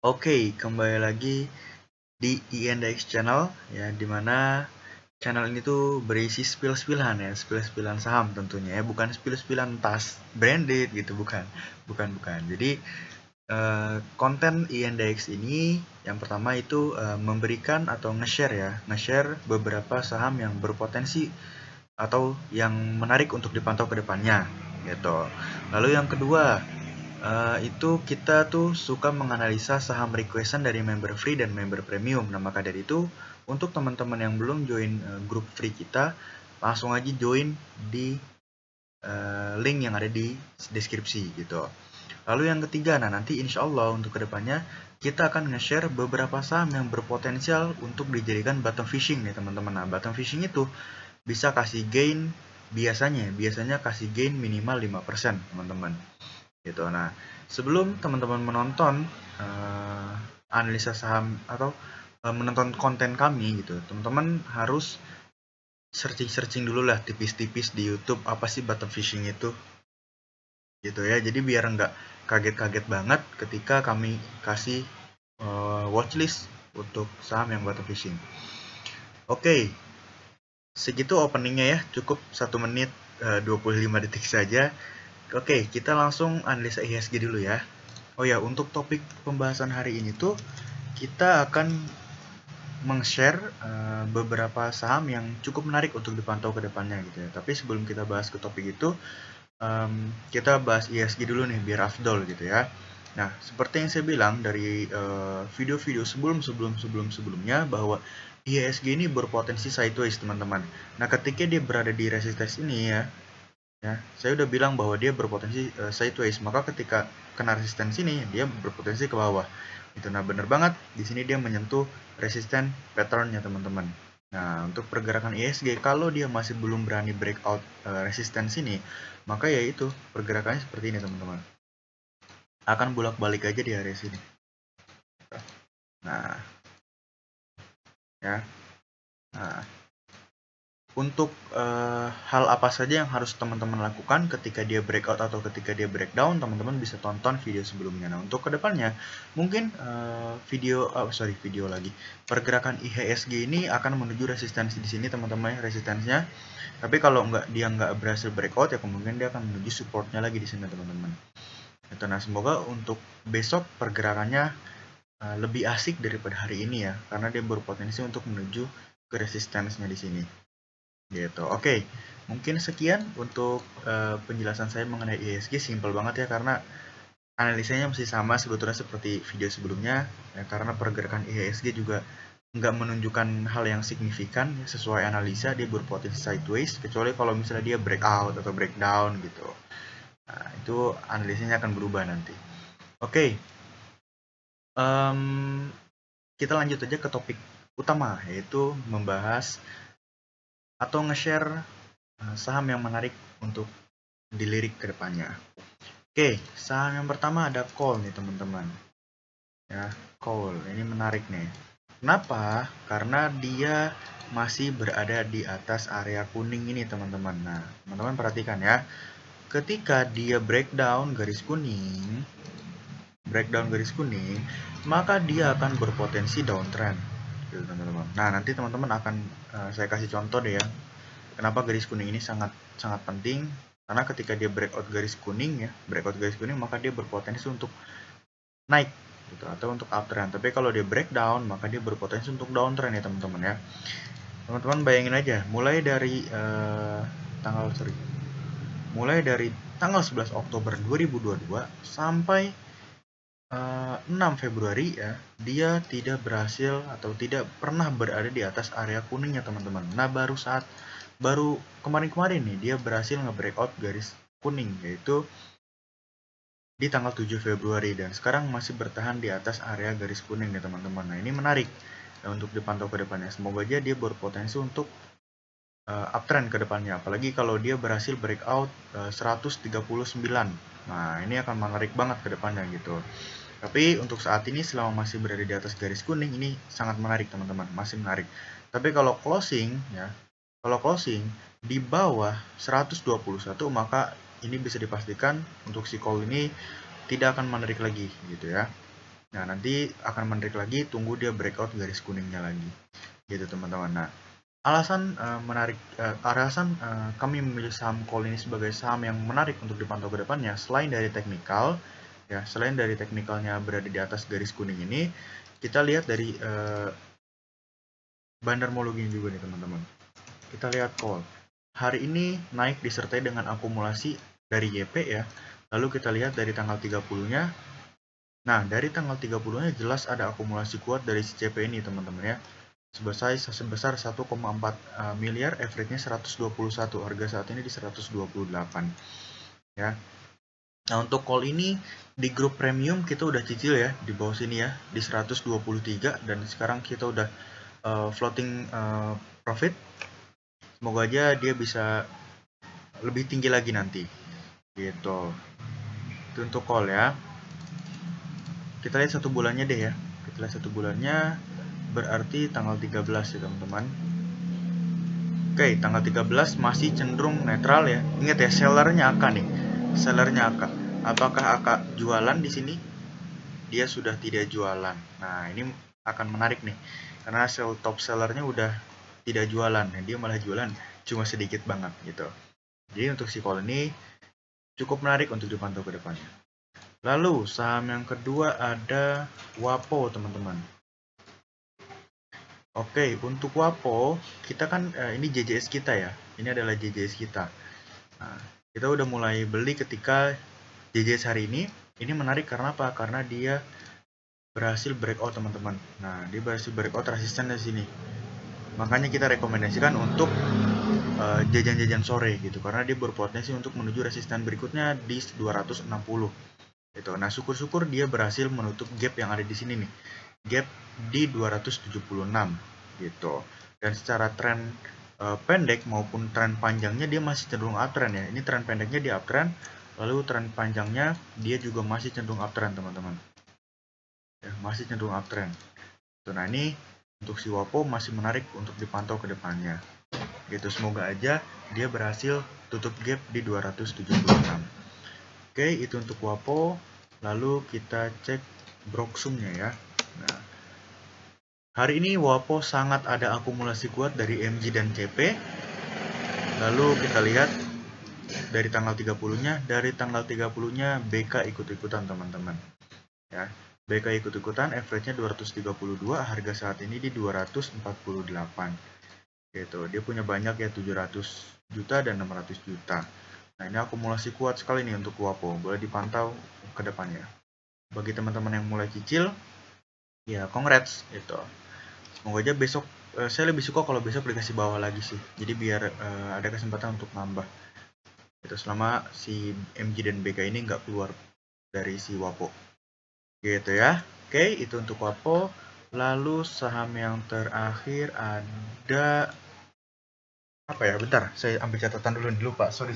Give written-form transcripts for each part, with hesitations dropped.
Oke, kembali lagi di INDX Channel ya, dimana channel ini tuh berisi spill-spillan ya, spill-spillan saham tentunya ya, bukan spill-spillan tas branded gitu, bukan. Jadi konten INDX ini yang pertama itu memberikan atau nge-share beberapa saham yang berpotensi atau yang menarik untuk dipantau ke depannya gitu. Lalu yang kedua, itu kita tuh suka menganalisa saham requestan dari member free dan member premium. Nah, maka dari itu, untuk teman-teman yang belum join grup free kita, langsung aja join di link yang ada di deskripsi gitu. Lalu yang ketiga, nah nanti insya Allah untuk kedepannya kita akan nge-share beberapa saham yang berpotensial untuk dijadikan bottom fishing nih teman-teman. Nah, bottom fishing itu bisa kasih gain biasanya kasih gain minimal 5% teman-teman gitu. Nah, sebelum teman-teman menonton analisa saham atau menonton konten kami gitu, teman-teman harus searching dulu lah tipis-tipis di YouTube apa sih bottom fishing itu gitu ya. Jadi biar nggak kaget-kaget banget ketika kami kasih watchlist untuk saham yang bottom fishing. Oke, segitu openingnya ya, cukup 1 menit 25 detik saja. Oke, kita langsung analisa IHSG dulu ya. Oh ya, untuk topik pembahasan hari ini tuh kita akan meng-share beberapa saham yang cukup menarik untuk dipantau ke depannya gitu ya. Tapi sebelum kita bahas ke topik itu, kita bahas ISG dulu nih biar afdol gitu ya. Nah, seperti yang saya bilang dari video-video sebelumnya bahwa ISG ini berpotensi sideways teman-teman. Nah, ketika dia berada di resistance ini ya, saya udah bilang bahwa dia berpotensi sideways, maka ketika kena resisten sini dia berpotensi ke bawah. Itu nah bener banget di sini dia menyentuh resisten patternnya teman-teman. Nah, untuk pergerakan ISG kalau dia masih belum berani breakout resisten sini, maka ya itu pergerakannya seperti ini teman-teman. Akan bolak-balik aja di area sini. Nah, ya. Nah, untuk hal apa saja yang harus teman-teman lakukan ketika dia breakout atau ketika dia breakdown, teman-teman bisa tonton video sebelumnya. Nah, untuk kedepannya, mungkin video lagi. Pergerakan IHSG ini akan menuju resistensi di sini, teman-teman, resistensinya. Tapi kalau dia nggak berhasil breakout, ya kemungkinan dia akan menuju supportnya lagi di sini, teman-teman. Nah, semoga untuk besok pergerakannya lebih asik daripada hari ini ya, karena dia berpotensi untuk menuju ke resistensinya di sini. Gitu. Oke, mungkin sekian untuk penjelasan saya mengenai IHSG. Simple banget ya, karena analisanya masih sama sebetulnya seperti video sebelumnya ya, karena pergerakan IHSG juga nggak menunjukkan hal yang signifikan ya, sesuai analisa dia berpotensi sideways, kecuali kalau misalnya dia breakout atau breakdown gitu. Nah, itu analisanya akan berubah nanti. Oke, kita lanjut aja ke topik utama, yaitu membahas atau nge-share saham yang menarik untuk dilirik ke depannya. Oke, saham yang pertama ada Call nih teman-teman. Ya, Call ini menarik nih. Kenapa? Karena dia masih berada di atas area kuning ini teman-teman. Nah, teman-teman perhatikan ya. Ketika dia breakdown garis kuning, maka dia akan berpotensi downtrend. Gitu, teman-teman. Nah, nanti teman-teman akan saya kasih contoh deh ya. Kenapa garis kuning ini sangat sangat penting? Karena ketika dia breakout garis kuning maka dia berpotensi untuk naik gitu atau untuk uptrend. Tapi kalau dia breakdown maka dia berpotensi untuk downtrend ya teman-teman ya. Teman-teman bayangin aja, mulai dari tanggal 11 Oktober 2022 sampai 6 Februari ya, dia tidak berhasil atau tidak pernah berada di atas area kuningnya teman-teman. Nah, baru kemarin-kemarin nih dia berhasil nge-breakout garis kuning, yaitu di tanggal 7 Februari, dan sekarang masih bertahan di atas area garis kuning nih teman-teman. Nah, ini menarik untuk dipantau ke depannya. Semoga aja dia berpotensi untuk uptrend ke depannya, apalagi kalau dia berhasil breakout 139. Nah, ini akan menarik banget ke depannya gitu. Tapi untuk saat ini selama masih berada di atas garis kuning ini sangat menarik teman-teman, masih menarik. Tapi kalau closing di bawah 121 maka ini bisa dipastikan untuk si call ini tidak akan menarik lagi gitu ya. Nah, nanti akan menarik lagi, tunggu dia breakout garis kuningnya lagi. Gitu teman-teman. Nah, alasan kami memilih saham call ini sebagai saham yang menarik untuk dipantau ke depannya, selain dari teknikal, ya, selain dari teknikalnya berada di atas garis kuning ini, kita lihat dari bandarmologinya juga nih teman-teman. Kita lihat call. Hari ini naik disertai dengan akumulasi dari YP ya. Lalu kita lihat dari tanggal 30-nya. Nah, dari tanggal 30-nya jelas ada akumulasi kuat dari si CP ini teman-teman ya. Sebesar 1,4 miliar, average-nya 121, harga saat ini di 128 ya. Nah, untuk call ini di grup premium kita udah cicil ya di bawah sini ya di 123, dan sekarang kita udah floating profit. Semoga aja dia bisa lebih tinggi lagi nanti gitu. Itu untuk call ya. Kita lihat satu bulannya deh ya. Kita lihat satu bulannya, berarti tanggal 13 ya teman-teman. Oke, tanggal 13 masih cenderung netral ya. Ingat ya, sellernya AK nih. Sellernya AK. Apakah AK jualan di sini? Dia sudah tidak jualan. Nah, ini akan menarik nih. Karena top sellernya udah tidak jualan. Nah, dia malah jualan cuma sedikit banget gitu. Jadi untuk si call ini cukup menarik untuk dipantau ke depannya. Lalu, saham yang kedua ada WAPO, teman-teman. Oke, untuk WAPO, kita kan ini JJS kita ya. Ini adalah JJS kita. Nah, kita udah mulai beli ketika JJS hari ini. Ini menarik karena apa? Karena dia berhasil breakout, teman-teman. Nah, dia berhasil breakout resisten di sini. Makanya kita rekomendasikan untuk jajan-jajan sore gitu, karena dia berpotensi untuk menuju resisten berikutnya di 260 gitu. Nah, syukur-syukur dia berhasil menutup gap yang ada di sini nih, gap di 276 gitu. Dan secara tren pendek maupun tren panjangnya dia masih cenderung uptrend ya. Ini tren pendeknya di uptrend, lalu tren panjangnya dia juga masih cenderung uptrend, teman-teman ya, masih cenderung uptrend. Nah, ini untuk si WAPO masih menarik untuk dipantau ke depannya gitu. Semoga aja dia berhasil tutup gap di 276. Oke, itu untuk WAPO. Lalu kita cek Broksumnya ya. Nah, hari ini WAPO sangat ada akumulasi kuat dari MG dan CP. Lalu kita lihat dari tanggal 30-nya, BK ikut-ikutan, teman-teman. Ya, BK ikut-ikutan, average-nya 232, harga saat ini di 248. Gitu. Dia punya banyak ya, 700 juta dan 600 juta. Nah, ini akumulasi kuat sekali nih untuk WAPO. Boleh dipantau ke depannya. Bagi teman-teman yang mulai cicil, ya congrats gitu. Semoga aja besok, saya lebih suka kalau besok dikasih bawah lagi sih. Jadi biar ada kesempatan untuk nambah. Gitu, selama si MG dan BK ini nggak keluar dari si WAPO. Gitu ya. Oke, itu untuk WAPO. Lalu saham yang terakhir ada apa ya? Bentar, saya ambil catatan dulu nih, lupa. Sorry.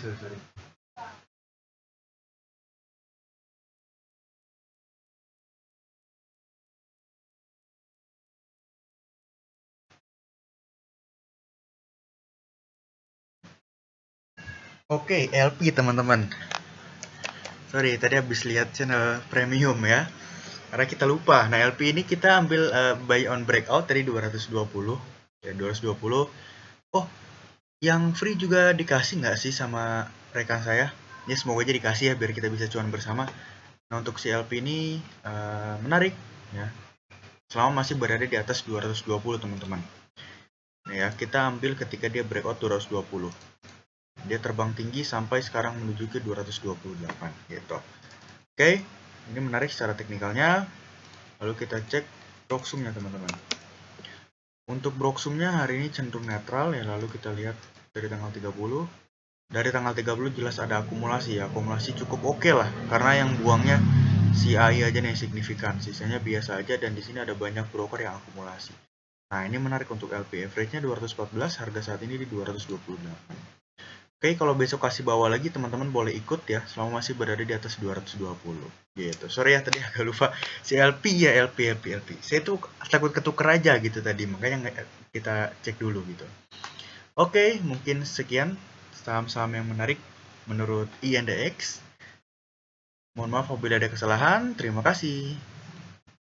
Oke, LP teman-teman. Sorry, tadi habis lihat channel premium ya. Karena kita lupa. Nah, LP ini kita ambil buy on breakout tadi 220. Ya, 220. Oh, yang free juga dikasih nggak sih sama rekan saya? Ya, semoga aja dikasih ya biar kita bisa cuan bersama. Nah, untuk si LP ini menarik ya. Selama masih berada di atas 220, teman-teman. Nah, ya, kita ambil ketika dia breakout 220. Dia terbang tinggi sampai sekarang menuju ke 228 gitu. Oke, ini menarik secara teknikalnya. Lalu kita cek Broksumnya, teman-teman. Untuk Broksumnya hari ini cenderung netral ya. Lalu kita lihat dari tanggal 30. Dari tanggal 30 jelas ada akumulasi ya. Akumulasi cukup oke lah, karena yang buangnya si AI aja nih yang signifikan. Sisanya biasa aja, dan di sini ada banyak broker yang akumulasi. Nah, ini menarik untuk LP. Average-nya 214, harga saat ini di 228. Oke, kalau besok kasih bawah lagi, teman-teman boleh ikut ya, selama masih berada di atas 220. Gitu. Sorry ya, tadi agak lupa. Si LP ya, LP. Saya tuh takut ketuker aja gitu tadi, makanya kita cek dulu gitu. Oke, mungkin sekian saham-saham yang menarik menurut INDX. Mohon maaf apabila ada kesalahan. Terima kasih.